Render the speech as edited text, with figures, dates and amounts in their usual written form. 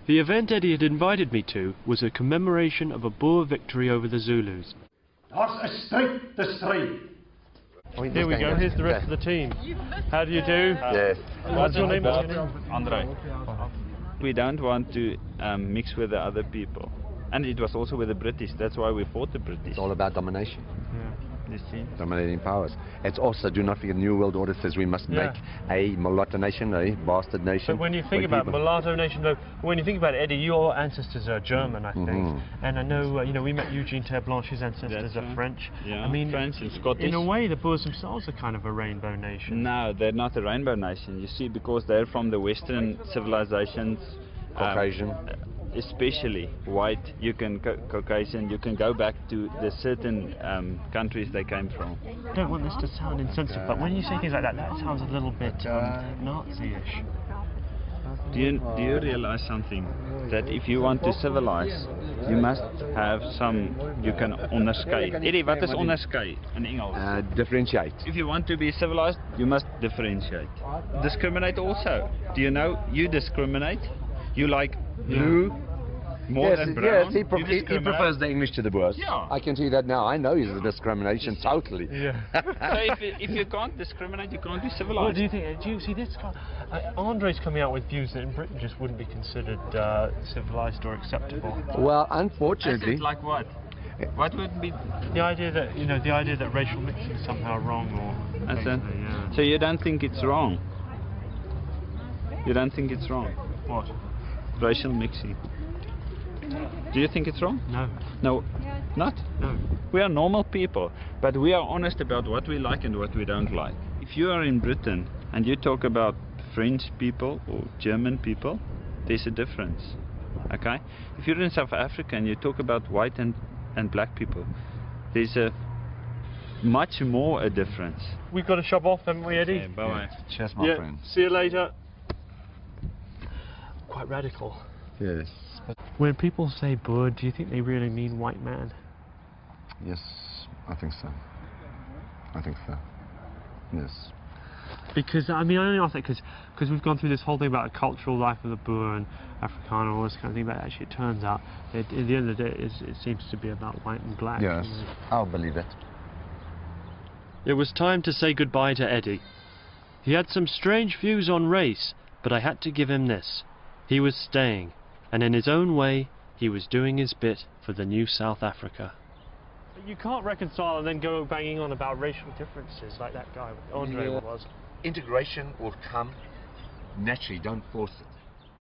The event Eddie had invited me to was a commemoration of a Boer victory over the Zulus. Daar's 'n stryd te stry. Here we go, here's the rest of the team. How do you do? Yes. What's your name? Andre. We don't want to mix with the other people. And it was also with the British. That's why we fought the British. It's all about domination. You see? Dominating powers. It's also, do not forget, New World Order says we must make a mulatto nation, a bastard nation. But when you think about mulatto nation, though, when you think about it, Eddie, your ancestors are German, I think. And I know, you know, we met Eugene Terre-Blanche's ancestors are French. Yeah, I mean, French and Scottish. In a way, the Boers themselves are kind of a rainbow nation. No, they're not a rainbow nation. You see, because they're from the Western civilizations. Caucasian. Especially white, you can Caucasian, you can go back to the certain countries they came from. I don't want this to sound insensitive, but when you say things like that, that sounds a little bit Nazi-ish. Do you realize something? That if you want to civilize, you must have some, you can onderskei. Eddie, wat is onderskei in Engels? Differentiate. If you want to be civilized, you must differentiate. Discriminate also. Do you know, you discriminate? You like blue more than brown. Yes, he prefers the English to the Boers. Yeah. I can see that now. I know he's a discrimination totally. Yeah. So if you can't discriminate, you can't be civilized. What do you think? Do you see this? Andre's coming out with views that in Britain just wouldn't be considered civilized or acceptable. Well, unfortunately. Like what? What would be the idea that the idea that racial mixing is somehow wrong, or yeah. So you don't think it's wrong? You don't think it's wrong? What? Racial mixing. Do you think it's wrong? No. No, not? No. We are normal people, but we are honest about what we like and what we don't like. If you are in Britain and you talk about French people or German people, there's a difference. Okay? If you're in South Africa and you talk about white and black people, there's a much more a difference. We've got to shove off, haven't we, Eddie? Okay, bye-bye. Cheers, my friend. See you later. Quite radical. Yes. When people say Boer, do you think they really mean white man? Yes, I think so. I think so. Yes. Because, I mean, I only ask that because we've gone through this whole thing about the cultural life of the Boer and Afrikaner, all this kind of thing, but actually it turns out that at the end of the day it seems to be about white and black. Yes, I'll believe it. It was time to say goodbye to Eddie. He had some strange views on race, but I had to give him this. He was staying, and in his own way, he was doing his bit for the new South Africa. You can't reconcile and then go banging on about racial differences like that guy Andre was. Integration will come naturally, don't force it.